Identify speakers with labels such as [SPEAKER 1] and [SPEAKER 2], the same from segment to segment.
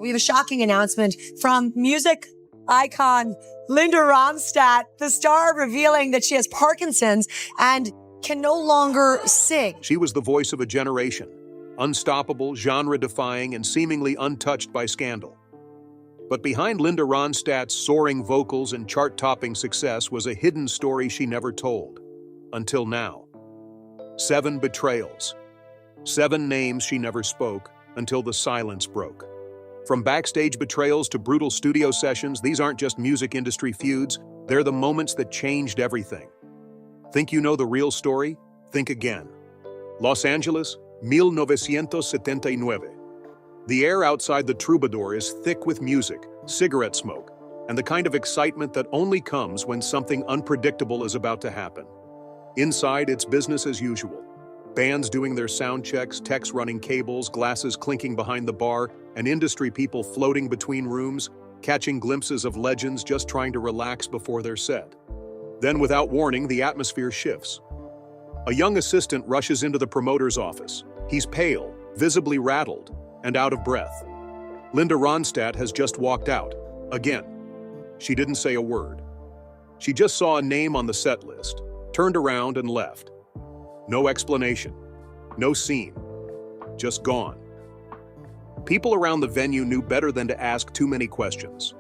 [SPEAKER 1] We have a shocking announcement from music icon Linda Ronstadt, the star, revealing that she has Parkinson's and can no longer sing.
[SPEAKER 2] She was the voice of a generation, unstoppable, genre-defying, and seemingly untouched by scandal. But behind Linda Ronstadt's soaring vocals and chart-topping success was a hidden story she never told. Until now. 7 betrayals. 7 names she never spoke until the silence broke. From backstage betrayals to brutal studio sessions, these aren't just music industry feuds, they're the moments that changed everything. Think you know the real story? Think again. Los Angeles, 1979. The air outside the Troubadour is thick with music, cigarette smoke, and the kind of excitement that only comes when something unpredictable is about to happen. Inside, it's business as usual. Bands doing their sound checks, techs running cables, glasses clinking behind the bar, and industry people floating between rooms, catching glimpses of legends just trying to relax before their set. Then, without warning, the atmosphere shifts. A young assistant rushes into the promoter's office. He's pale, visibly rattled, and out of breath. Linda Ronstadt has just walked out. Again. She didn't say a word. She just saw a name on the set list, turned around and left. No explanation. No scene. Just gone. People around the venue knew better than to ask too many questions.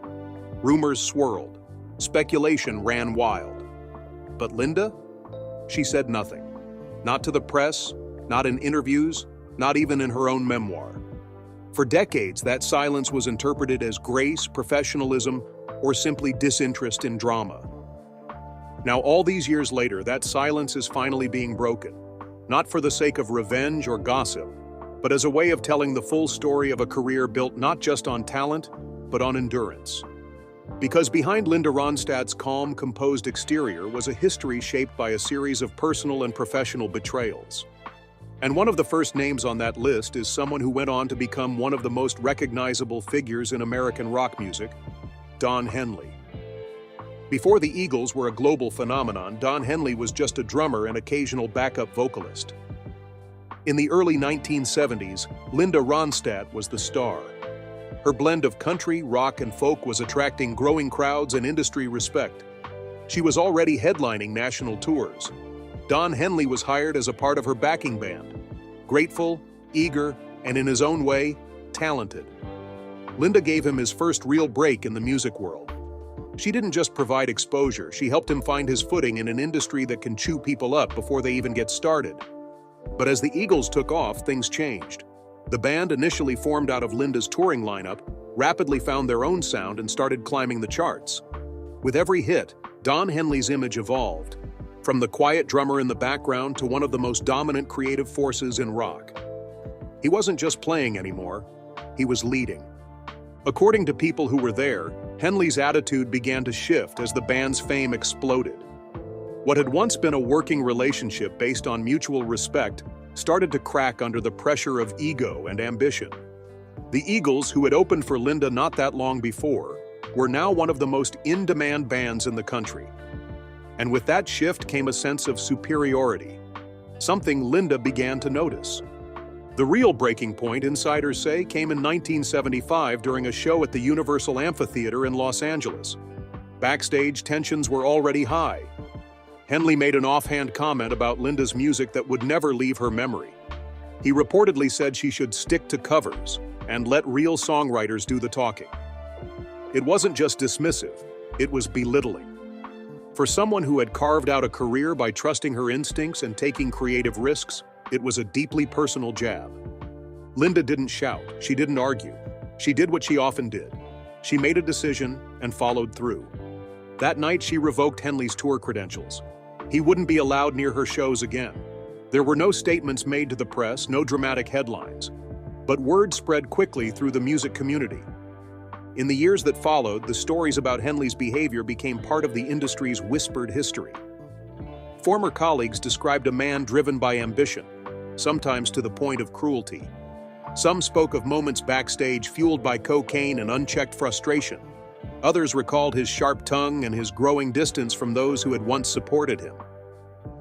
[SPEAKER 2] Rumors swirled. Speculation ran wild. But Linda? She said nothing. Not to the press, not in interviews, not even in her own memoir. For decades, that silence was interpreted as grace, professionalism, or simply disinterest in drama. Now, all these years later, that silence is finally being broken. Not for the sake of revenge or gossip, but as a way of telling the full story of a career built not just on talent, but on endurance. Because behind Linda Ronstadt's calm, composed exterior was a history shaped by a series of personal and professional betrayals. And one of the first names on that list is someone who went on to become one of the most recognizable figures in American rock music, Don Henley. Before the Eagles were a global phenomenon, Don Henley was just a drummer and occasional backup vocalist. In the early 1970s, Linda Ronstadt was the star. Her blend of country, rock, and folk was attracting growing crowds and industry respect. She was already headlining national tours. Don Henley was hired as a part of her backing band. Grateful, eager, and in his own way, talented. Linda gave him his first real break in the music world. She didn't just provide exposure, she helped him find his footing in an industry that can chew people up before they even get started. But as the Eagles took off, things changed. The band, initially formed out of Linda's touring lineup, rapidly found their own sound and started climbing the charts. With every hit, Don Henley's image evolved, from the quiet drummer in the background to one of the most dominant creative forces in rock. He wasn't just playing anymore, he was leading. According to people who were there, Henley's attitude began to shift as the band's fame exploded. What had once been a working relationship based on mutual respect started to crack under the pressure of ego and ambition. The Eagles, who had opened for Linda not that long before, were now one of the most in-demand bands in the country. And with that shift came a sense of superiority, something Linda began to notice. The real breaking point, insiders say, came in 1975 during a show at the Universal Amphitheater in Los Angeles. Backstage, tensions were already high. Henley made an offhand comment about Linda's music that would never leave her memory. He reportedly said she should stick to covers and let real songwriters do the talking. It wasn't just dismissive, it was belittling. For someone who had carved out a career by trusting her instincts and taking creative risks, it was a deeply personal jab. Linda didn't shout, she didn't argue. She did what she often did. She made a decision and followed through. That night, she revoked Henley's tour credentials. He wouldn't be allowed near her shows again. There were no statements made to the press, no dramatic headlines. But word spread quickly through the music community. In the years that followed, the stories about Henley's behavior became part of the industry's whispered history. Former colleagues described a man driven by ambition, sometimes to the point of cruelty. Some spoke of moments backstage fueled by cocaine and unchecked frustration. Others recalled his sharp tongue and his growing distance from those who had once supported him.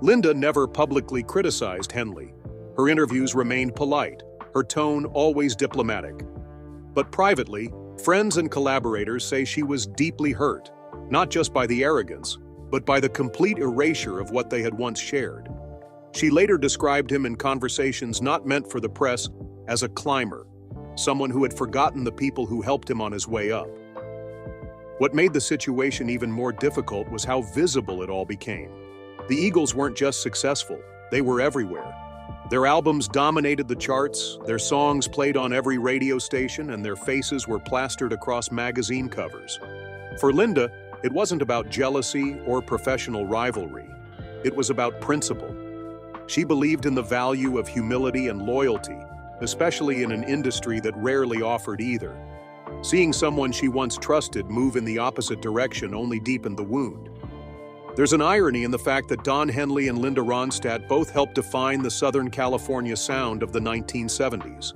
[SPEAKER 2] Linda never publicly criticized Henley. Her interviews remained polite, her tone always diplomatic. But privately, friends and collaborators say she was deeply hurt, not just by the arrogance, but by the complete erasure of what they had once shared. She later described him in conversations not meant for the press as a climber, someone who had forgotten the people who helped him on his way up. What made the situation even more difficult was how visible it all became. The Eagles weren't just successful, they were everywhere. Their albums dominated the charts, their songs played on every radio station, and their faces were plastered across magazine covers. For Linda, it wasn't about jealousy or professional rivalry. It was about principle. She believed in the value of humility and loyalty, especially in an industry that rarely offered either. Seeing someone she once trusted move in the opposite direction only deepened the wound. There's an irony in the fact that Don Henley and Linda Ronstadt both helped define the Southern California sound of the 1970s.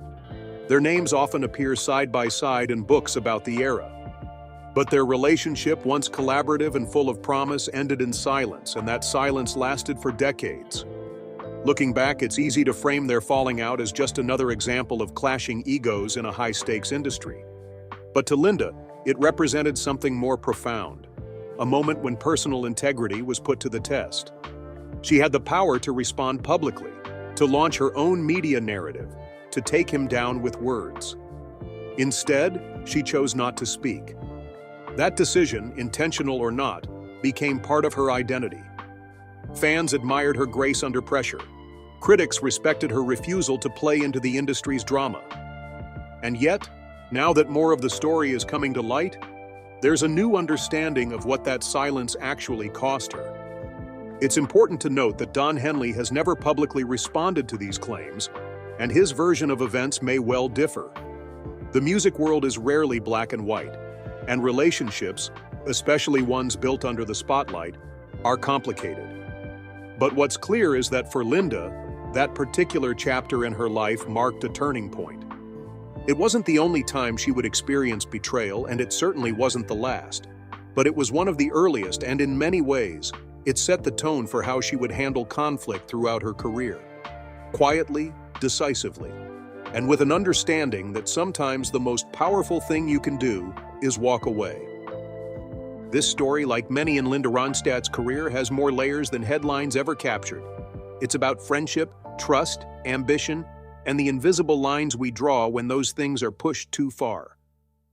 [SPEAKER 2] Their names often appear side by side in books about the era. But their relationship, once collaborative and full of promise, ended in silence, and that silence lasted for decades. Looking back, it's easy to frame their falling out as just another example of clashing egos in a high-stakes industry. But to Linda, it represented something more profound, a moment when personal integrity was put to the test. She had the power to respond publicly, to launch her own media narrative, to take him down with words. Instead, she chose not to speak. That decision, intentional or not, became part of her identity. Fans admired her grace under pressure. Critics respected her refusal to play into the industry's drama. And yet, now that more of the story is coming to light, there's a new understanding of what that silence actually cost her. It's important to note that Don Henley has never publicly responded to these claims, and his version of events may well differ. The music world is rarely black and white, and relationships, especially ones built under the spotlight, are complicated. But what's clear is that for Linda, that particular chapter in her life marked a turning point. It wasn't the only time she would experience betrayal, and it certainly wasn't the last. But it was one of the earliest, and in many ways, it set the tone for how she would handle conflict throughout her career. Quietly, decisively, and with an understanding that sometimes the most powerful thing you can do is walk away. This story, like many in Linda Ronstadt's career, has more layers than headlines ever captured. It's about friendship, trust, ambition, and the invisible lines we draw when those things are pushed too far.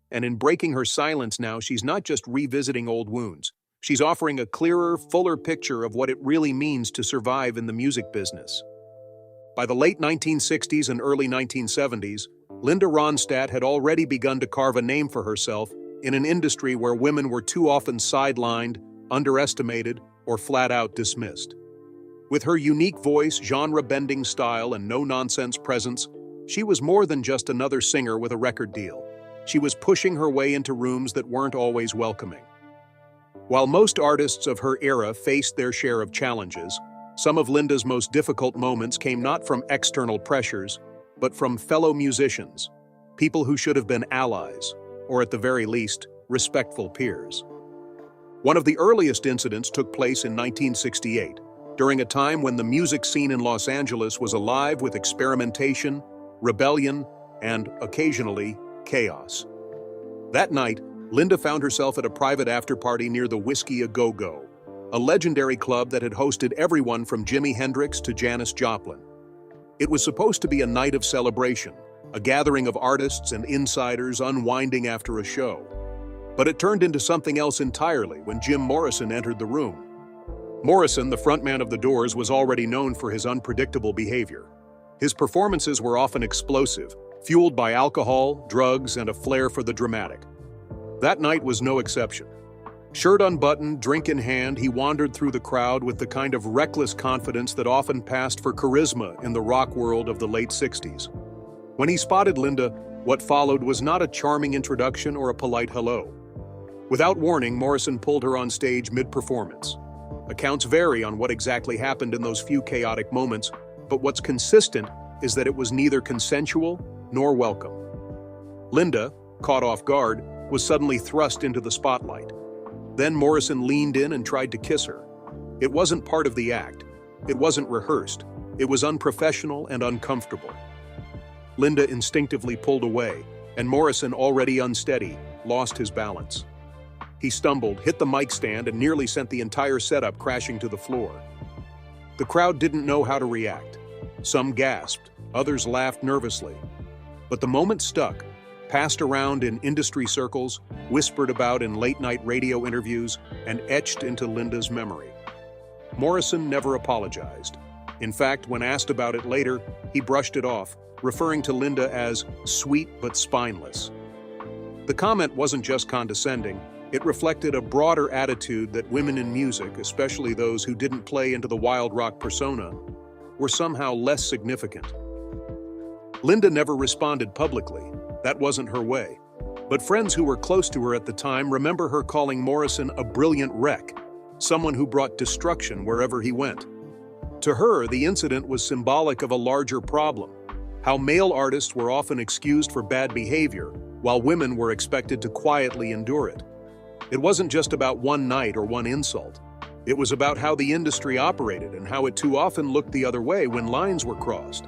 [SPEAKER 2] And in breaking her silence now, she's not just revisiting old wounds. She's offering a clearer, fuller picture of what it really means to survive in the music business. By the late 1960s and early 1970s, Linda Ronstadt had already begun to carve a name for herself in an industry where women were too often sidelined, underestimated, or flat-out dismissed. With her unique voice, genre-bending style, and no-nonsense presence, she was more than just another singer with a record deal. She was pushing her way into rooms that weren't always welcoming. While most artists of her era faced their share of challenges, some of Linda's most difficult moments came not from external pressures, but from fellow musicians, people who should have been allies, or at the very least, respectful peers. One of the earliest incidents took place in 1968, during a time when the music scene in Los Angeles was alive with experimentation, rebellion, and, occasionally, chaos. That night, Linda found herself at a private after-party near the Whiskey A Go-Go, a legendary club that had hosted everyone from Jimi Hendrix to Janis Joplin. It was supposed to be a night of celebration, a gathering of artists and insiders unwinding after a show. But it turned into something else entirely when Jim Morrison entered the room. Morrison, the frontman of The Doors, was already known for his unpredictable behavior. His performances were often explosive, fueled by alcohol, drugs, and a flair for the dramatic. That night was no exception. Shirt unbuttoned, drink in hand, he wandered through the crowd with the kind of reckless confidence that often passed for charisma in the rock world of the late 60s. When he spotted Linda, what followed was not a charming introduction or a polite hello. Without warning, Morrison pulled her on stage mid-performance. Accounts vary on what exactly happened in those few chaotic moments, but what's consistent is that it was neither consensual nor welcome. Linda, caught off guard, was suddenly thrust into the spotlight. Then Morrison leaned in and tried to kiss her. It wasn't part of the act. It wasn't rehearsed. It was unprofessional and uncomfortable. Linda instinctively pulled away, and Morrison, already unsteady, lost his balance. He stumbled, hit the mic stand, and nearly sent the entire setup crashing to the floor. The crowd didn't know how to react. Some gasped, others laughed nervously. But the moment stuck, passed around in industry circles, whispered about in late-night radio interviews, and etched into Linda's memory. Morrison never apologized. In fact, when asked about it later, he brushed it off, referring to Linda as sweet but spineless. The comment wasn't just condescending, it reflected a broader attitude that women in music, especially those who didn't play into the wild rock persona, were somehow less significant. Linda never responded publicly. That wasn't her way. But friends who were close to her at the time remember her calling Morrison a brilliant wreck, someone who brought destruction wherever he went. To her, the incident was symbolic of a larger problem: how male artists were often excused for bad behavior, while women were expected to quietly endure it. It wasn't just about one night or one insult. It was about how the industry operated and how it too often looked the other way when lines were crossed.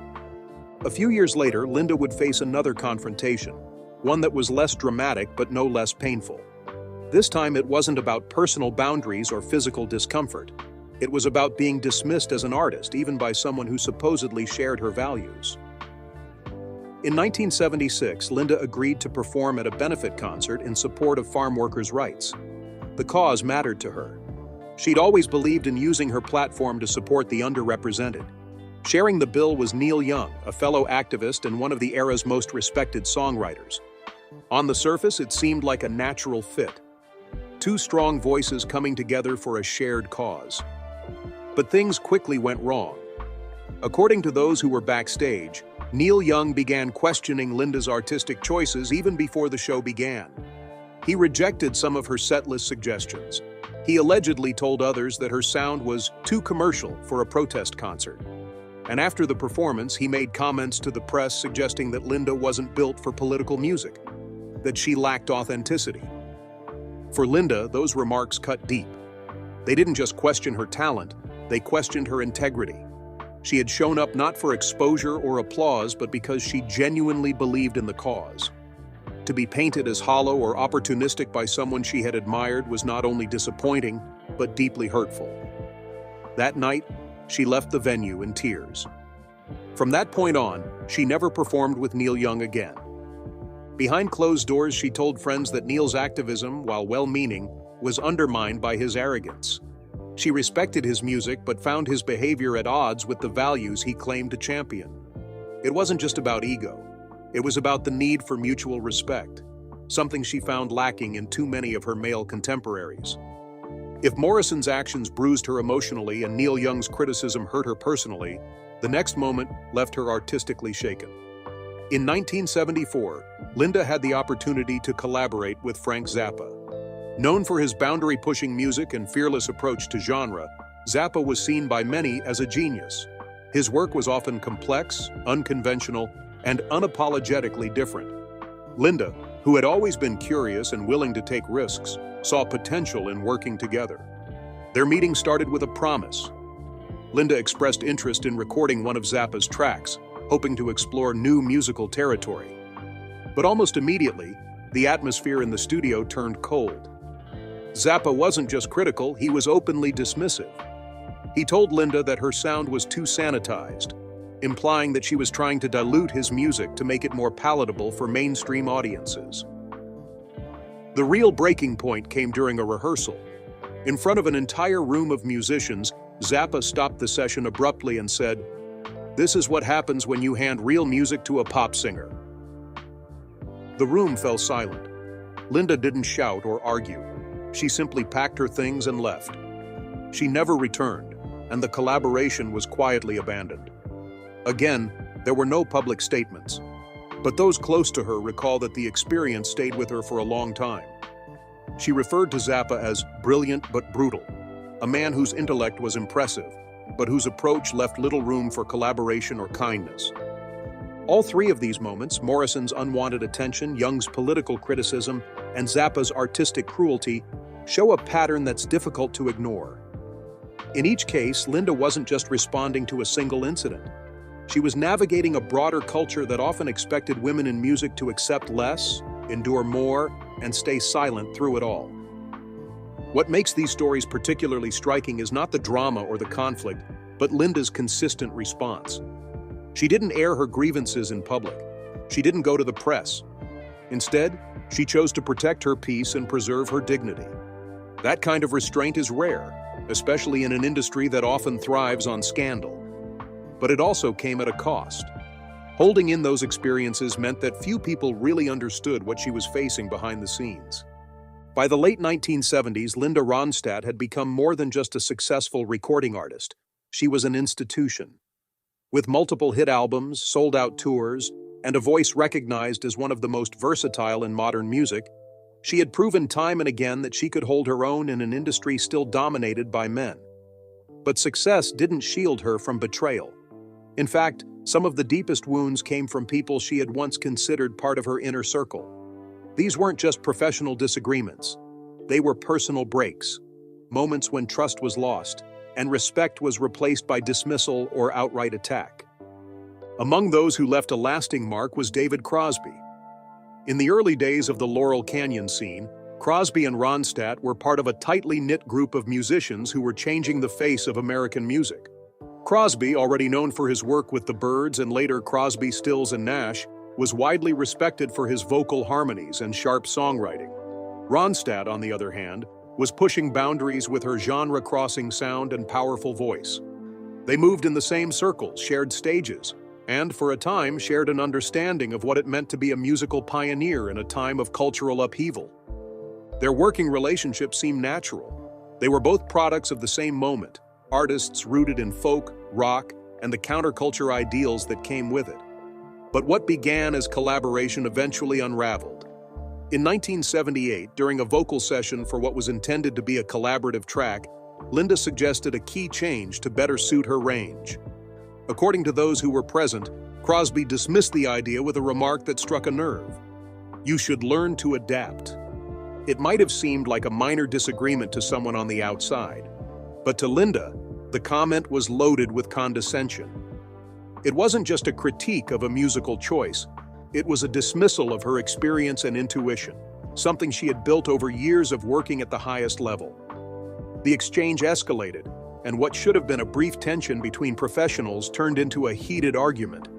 [SPEAKER 2] A few years later, Linda would face another confrontation, one that was less dramatic but no less painful. This time it wasn't about personal boundaries or physical discomfort. It was about being dismissed as an artist, even by someone who supposedly shared her values. In 1976, Linda agreed to perform at a benefit concert in support of farm workers' rights. The cause mattered to her. She'd always believed in using her platform to support the underrepresented. Sharing the bill was Neil Young, a fellow activist and one of the era's most respected songwriters. On the surface, it seemed like a natural fit. Two strong voices coming together for a shared cause. But things quickly went wrong. According to those who were backstage, Neil Young began questioning Linda's artistic choices even before the show began. He rejected some of her setlist suggestions. He allegedly told others that her sound was too commercial for a protest concert. And after the performance, he made comments to the press suggesting that Linda wasn't built for political music, that she lacked authenticity. For Linda, those remarks cut deep. They didn't just question her talent, they questioned her integrity. She had shown up not for exposure or applause, but because she genuinely believed in the cause. To be painted as hollow or opportunistic by someone she had admired was not only disappointing, but deeply hurtful. That night, she left the venue in tears. From that point on, she never performed with Neil Young again. Behind closed doors, she told friends that Neil's activism, while well-meaning, was undermined by his arrogance. She respected his music but found his behavior at odds with the values he claimed to champion. It wasn't just about ego. It was about the need for mutual respect, something she found lacking in too many of her male contemporaries. If Morrison's actions bruised her emotionally and Neil Young's criticism hurt her personally, the next moment left her artistically shaken. In 1974, Linda had the opportunity to collaborate with Frank Zappa. Known for his boundary-pushing music and fearless approach to genre, Zappa was seen by many as a genius. His work was often complex, unconventional, and unapologetically different. Linda, who had always been curious and willing to take risks, saw potential in working together. Their meeting started with a promise. Linda expressed interest in recording one of Zappa's tracks, hoping to explore new musical territory. But almost immediately, the atmosphere in the studio turned cold. Zappa wasn't just critical, he was openly dismissive. He told Linda that her sound was too sanitized, implying that she was trying to dilute his music to make it more palatable for mainstream audiences. The real breaking point came during a rehearsal. In front of an entire room of musicians, Zappa stopped the session abruptly and said, "This is what happens when you hand real music to a pop singer." The room fell silent. Linda didn't shout or argue. She simply packed her things and left. She never returned, and the collaboration was quietly abandoned. Again, there were no public statements, but those close to her recall that the experience stayed with her for a long time. She referred to Zappa as brilliant but brutal, a man whose intellect was impressive, but whose approach left little room for collaboration or kindness. All three of these moments, Morrison's unwanted attention, Young's political criticism, and Zappa's artistic cruelty, show a pattern that's difficult to ignore. In each case, Linda wasn't just responding to a single incident. She was navigating a broader culture that often expected women in music to accept less, endure more, and stay silent through it all. What makes these stories particularly striking is not the drama or the conflict, but Linda's consistent response. She didn't air her grievances in public. She didn't go to the press. Instead, she chose to protect her peace and preserve her dignity. That kind of restraint is rare, especially in an industry that often thrives on scandal. But it also came at a cost. Holding in those experiences meant that few people really understood what she was facing behind the scenes. By the late 1970s, Linda Ronstadt had become more than just a successful recording artist. She was an institution. With multiple hit albums, sold-out tours, and a voice recognized as one of the most versatile in modern music, she had proven time and again that she could hold her own in an industry still dominated by men. But success didn't shield her from betrayal. In fact, some of the deepest wounds came from people she had once considered part of her inner circle. These weren't just professional disagreements. They were personal breaks, moments when trust was lost, and respect was replaced by dismissal or outright attack. Among those who left a lasting mark was David Crosby. In the early days of the Laurel Canyon scene, Crosby and Ronstadt were part of a tightly knit group of musicians who were changing the face of American music. Crosby, already known for his work with the Byrds and later Crosby, Stills and Nash, was widely respected for his vocal harmonies and sharp songwriting. Ronstadt, on the other hand, was pushing boundaries with her genre-crossing sound and powerful voice. They moved in the same circles, shared stages, and for a time shared an understanding of what it meant to be a musical pioneer in a time of cultural upheaval. Their working relationship seemed natural. They were both products of the same moment, artists rooted in folk, rock, and the counterculture ideals that came with it. But what began as collaboration eventually unraveled. In 1978, during a vocal session for what was intended to be a collaborative track, Linda suggested a key change to better suit her range. According to those who were present, Crosby dismissed the idea with a remark that struck a nerve. "You should learn to adapt." It might have seemed like a minor disagreement to someone on the outside, but to Linda, the comment was loaded with condescension. It wasn't just a critique of a musical choice, it was a dismissal of her experience and intuition, something she had built over years of working at the highest level. The exchange escalated, and what should have been a brief tension between professionals turned into a heated argument.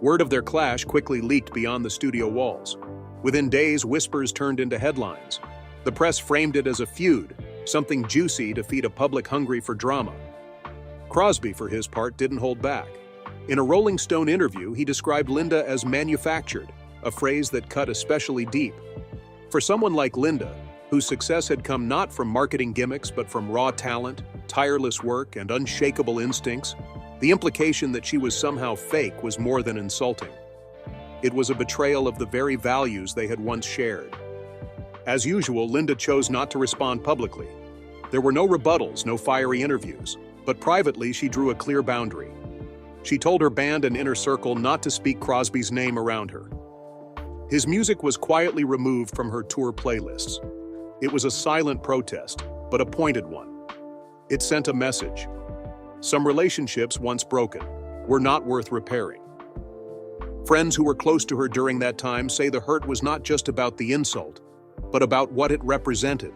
[SPEAKER 2] Word of their clash quickly leaked beyond the studio walls. Within days, whispers turned into headlines. The press framed it as a feud, something juicy to feed a public hungry for drama. Crosby, for his part, didn't hold back. In a Rolling Stone interview, he described Linda as manufactured, a phrase that cut especially deep. For someone like Linda, whose success had come not from marketing gimmicks but from raw talent, tireless work, and unshakable instincts, the implication that she was somehow fake was more than insulting. It was a betrayal of the very values they had once shared. As usual, Linda chose not to respond publicly. There were no rebuttals, no fiery interviews, but privately she drew a clear boundary. She told her band and inner circle not to speak Crosby's name around her. His music was quietly removed from her tour playlists. It was a silent protest, but a pointed one. It sent a message. Some relationships, once broken, were not worth repairing. Friends who were close to her during that time say the hurt was not just about the insult, but about what it represented.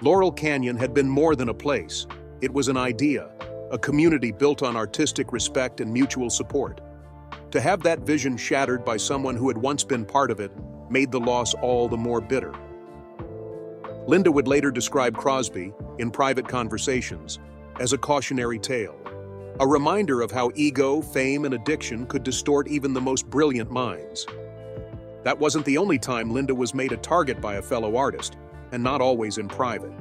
[SPEAKER 2] Laurel Canyon had been more than a place. It was an idea, a community built on artistic respect and mutual support. To have that vision shattered by someone who had once been part of it made the loss all the more bitter. Linda would later describe Crosby, in private conversations, as a cautionary tale, a reminder of how ego, fame, and addiction could distort even the most brilliant minds. That wasn't the only time Linda was made a target by a fellow artist, and not always in private.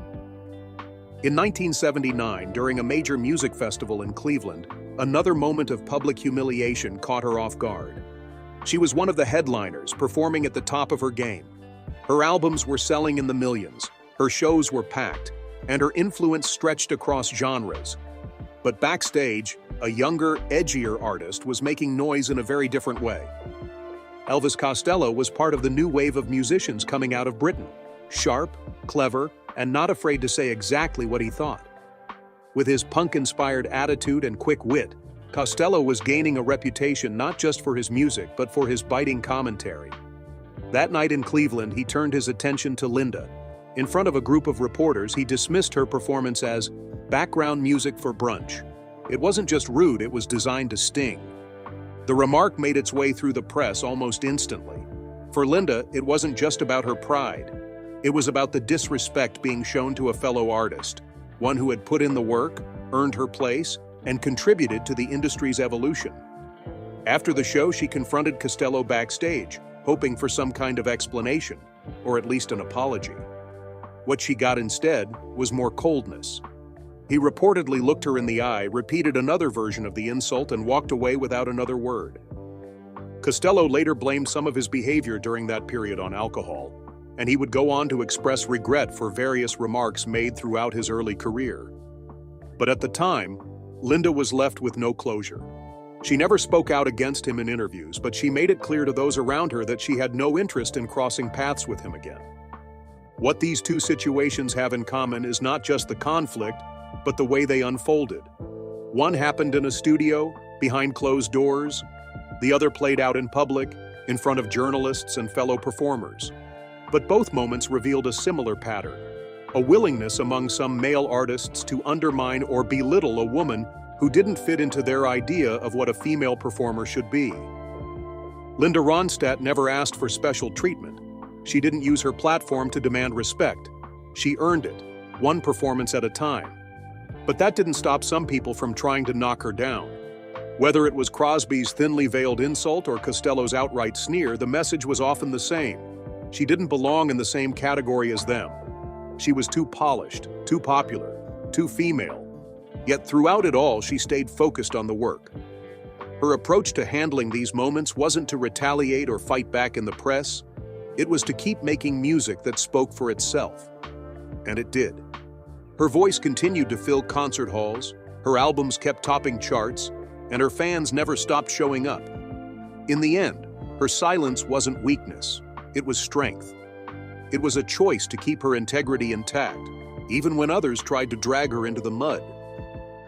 [SPEAKER 2] In 1979, during a major music festival in Cleveland, another moment of public humiliation caught her off guard. She was one of the headliners, performing at the top of her game. Her albums were selling in the millions, her shows were packed, and her influence stretched across genres. But backstage, a younger, edgier artist was making noise in a very different way. Elvis Costello was part of the new wave of musicians coming out of Britain, sharp, clever, and not afraid to say exactly what he thought. With his punk-inspired attitude and quick wit, Costello was gaining a reputation not just for his music but for his biting commentary. That night in Cleveland, he turned his attention to Linda. In front of a group of reporters, he dismissed her performance as background music for brunch. It wasn't just rude, it was designed to sting. The remark made its way through the press almost instantly. For Linda, it wasn't just about her pride. It was about the disrespect being shown to a fellow artist, one who had put in the work, earned her place, and contributed to the industry's evolution. After the show, she confronted Costello backstage, hoping for some kind of explanation, or at least an apology. What she got instead was more coldness. He reportedly looked her in the eye, repeated another version of the insult, and walked away without another word. Costello later blamed some of his behavior during that period on alcohol, and he would go on to express regret for various remarks made throughout his early career. But at the time, Linda was left with no closure. She never spoke out against him in interviews, but she made it clear to those around her that she had no interest in crossing paths with him again. What these two situations have in common is not just the conflict, but the way they unfolded. One happened in a studio, behind closed doors. The other played out in public, in front of journalists and fellow performers. But both moments revealed a similar pattern: a willingness among some male artists to undermine or belittle a woman who didn't fit into their idea of what a female performer should be. Linda Ronstadt never asked for special treatment. She didn't use her platform to demand respect. She earned it, one performance at a time. But that didn't stop some people from trying to knock her down. Whether it was Crosby's thinly veiled insult or Costello's outright sneer, the message was often the same. She didn't belong in the same category as them. She was too polished, too popular, too female. Yet throughout it all, she stayed focused on the work. Her approach to handling these moments wasn't to retaliate or fight back in the press. It was to keep making music that spoke for itself. And it did. Her voice continued to fill concert halls, her albums kept topping charts, and her fans never stopped showing up. In the end, her silence wasn't weakness, it was strength. It was a choice to keep her integrity intact, even when others tried to drag her into the mud.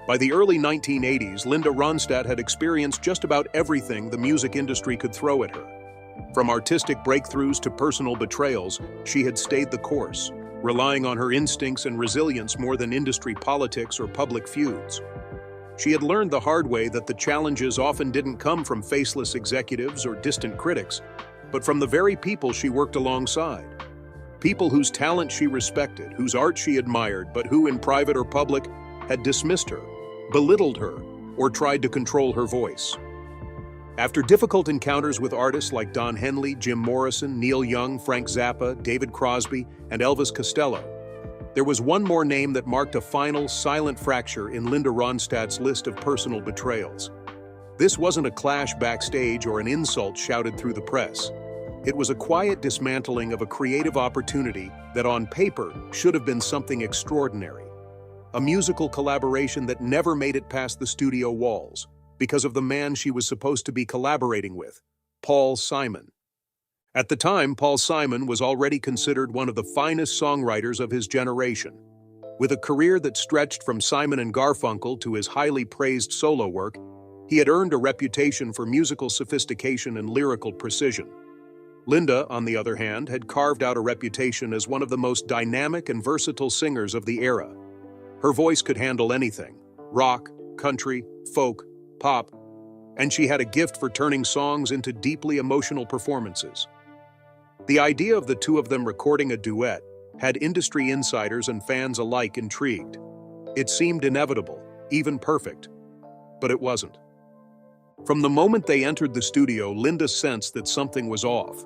[SPEAKER 2] By the early 1980s, Linda Ronstadt had experienced just about everything the music industry could throw at her. From artistic breakthroughs to personal betrayals, she had stayed the course, relying on her instincts and resilience more than industry politics or public feuds. She had learned the hard way that the challenges often didn't come from faceless executives or distant critics, but from the very people she worked alongside. People whose talent she respected, whose art she admired, but who, in private or public, had dismissed her, belittled her, or tried to control her voice. After difficult encounters with artists like Don Henley, Jim Morrison, Neil Young, Frank Zappa, David Crosby, and Elvis Costello, there was one more name that marked a final, silent fracture in Linda Ronstadt's list of personal betrayals. This wasn't a clash backstage or an insult shouted through the press. It was a quiet dismantling of a creative opportunity that on paper should have been something extraordinary. A musical collaboration that never made it past the studio walls because of the man she was supposed to be collaborating with, Paul Simon. At the time, Paul Simon was already considered one of the finest songwriters of his generation. With a career that stretched from Simon and Garfunkel to his highly praised solo work, he had earned a reputation for musical sophistication and lyrical precision. Linda, on the other hand, had carved out a reputation as one of the most dynamic and versatile singers of the era. Her voice could handle anything: rock, country, folk, pop, and she had a gift for turning songs into deeply emotional performances. The idea of the two of them recording a duet had industry insiders and fans alike intrigued. It seemed inevitable, even perfect, but it wasn't. From the moment they entered the studio, Linda sensed that something was off.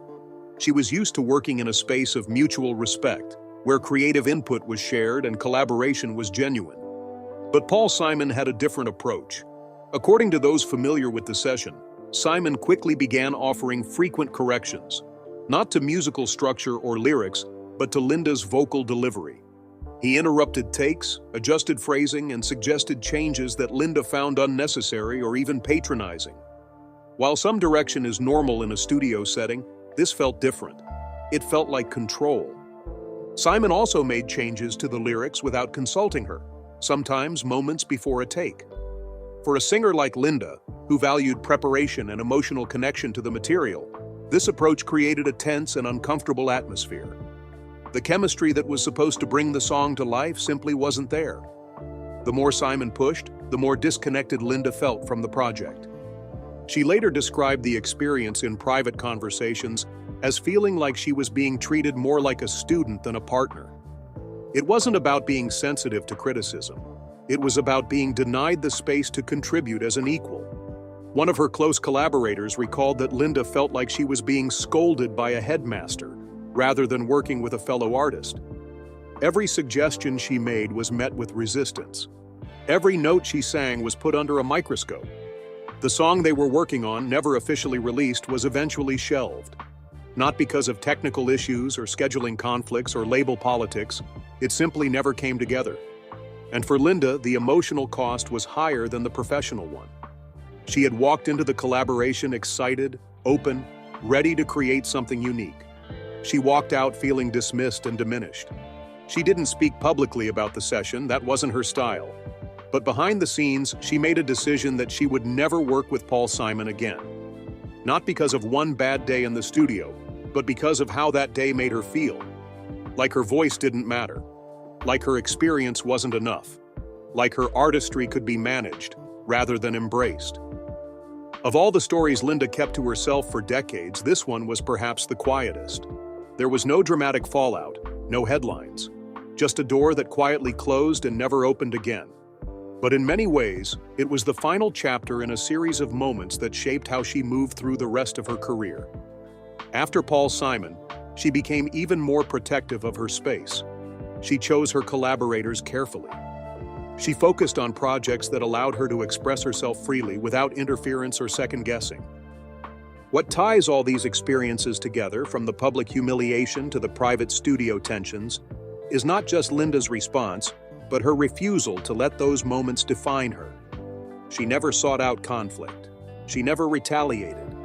[SPEAKER 2] She was used to working in a space of mutual respect, where creative input was shared and collaboration was genuine. But Paul Simon had a different approach. According to those familiar with the session, Simon quickly began offering frequent corrections, not to musical structure or lyrics, but to Linda's vocal delivery. He interrupted takes, adjusted phrasing, and suggested changes that Linda found unnecessary or even patronizing. While some direction is normal in a studio setting, this felt different. It felt like control. Simon also made changes to the lyrics without consulting her, sometimes moments before a take. For a singer like Linda, who valued preparation and emotional connection to the material, this approach created a tense and uncomfortable atmosphere. The chemistry that was supposed to bring the song to life simply wasn't there. The more Simon pushed, the more disconnected Linda felt from the project. She later described the experience in private conversations as feeling like she was being treated more like a student than a partner. It wasn't about being sensitive to criticism. It was about being denied the space to contribute as an equal. One of her close collaborators recalled that Linda felt like she was being scolded by a headmaster, rather than working with a fellow artist. Every suggestion she made was met with resistance. Every note she sang was put under a microscope. The song they were working on, never officially released, was eventually shelved. Not because of technical issues or scheduling conflicts or label politics, it simply never came together. And for Linda, the emotional cost was higher than the professional one. She had walked into the collaboration excited, open, ready to create something unique. She walked out feeling dismissed and diminished. She didn't speak publicly about the session, that wasn't her style. But behind the scenes, she made a decision that she would never work with Paul Simon again. Not because of one bad day in the studio, but because of how that day made her feel. Like her voice didn't matter. Like her experience wasn't enough. Like her artistry could be managed, rather than embraced. Of all the stories Linda kept to herself for decades, this one was perhaps the quietest. There was no dramatic fallout, no headlines, just a door that quietly closed and never opened again. But in many ways, it was the final chapter in a series of moments that shaped how she moved through the rest of her career. After Paul Simon, she became even more protective of her space. She chose her collaborators carefully. She focused on projects that allowed her to express herself freely without interference or second-guessing. What ties all these experiences together, from the public humiliation to the private studio tensions, is not just Linda's response, but her refusal to let those moments define her. She never sought out conflict. She never retaliated.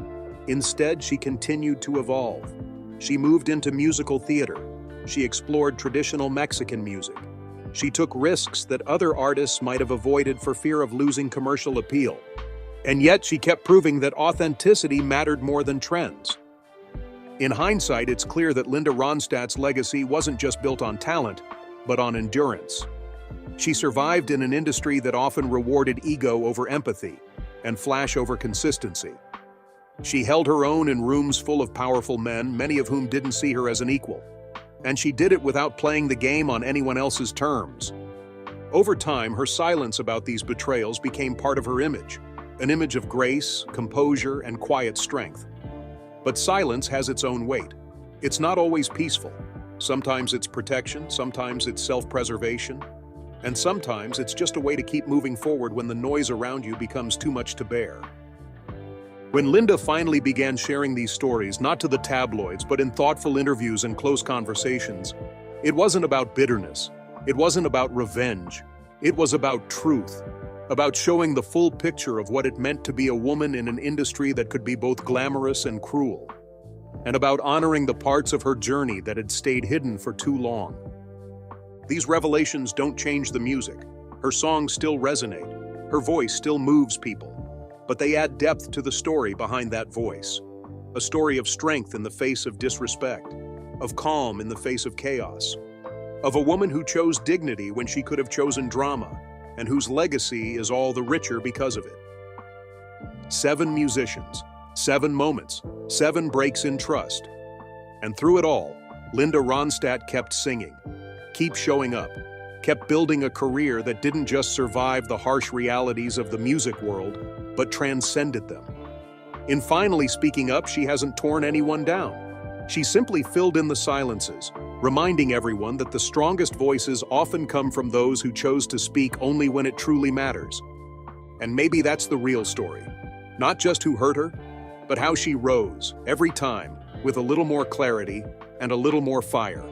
[SPEAKER 2] Instead, she continued to evolve. She moved into musical theater. She explored traditional Mexican music. She took risks that other artists might have avoided for fear of losing commercial appeal. And yet she kept proving that authenticity mattered more than trends. In hindsight, it's clear that Linda Ronstadt's legacy wasn't just built on talent, but on endurance. She survived in an industry that often rewarded ego over empathy and flash over consistency. She held her own in rooms full of powerful men, many of whom didn't see her as an equal. And she did it without playing the game on anyone else's terms. Over time, her silence about these betrayals became part of her image, an image of grace, composure, and quiet strength. But silence has its own weight. It's not always peaceful. Sometimes it's protection, sometimes it's self-preservation, and sometimes it's just a way to keep moving forward when the noise around you becomes too much to bear. When Linda finally began sharing these stories, not to the tabloids, but in thoughtful interviews and close conversations, it wasn't about bitterness. It wasn't about revenge. It was about truth, about showing the full picture of what it meant to be a woman in an industry that could be both glamorous and cruel, and about honoring the parts of her journey that had stayed hidden for too long. These revelations don't change the music. Her songs still resonate. Her voice still moves people. But they add depth to the story behind that voice. A story of strength in the face of disrespect, of calm in the face of chaos, of a woman who chose dignity when she could have chosen drama, and whose legacy is all the richer because of it. 7 musicians, 7 moments, 7 breaks in trust. And through it all, Linda Ronstadt kept singing, kept showing up, kept building a career that didn't just survive the harsh realities of the music world, but transcended them. In finally speaking up, she hasn't torn anyone down. She simply filled in the silences, reminding everyone that the strongest voices often come from those who chose to speak only when it truly matters. And maybe that's the real story. Not just who hurt her, but how she rose, every time, with a little more clarity and a little more fire.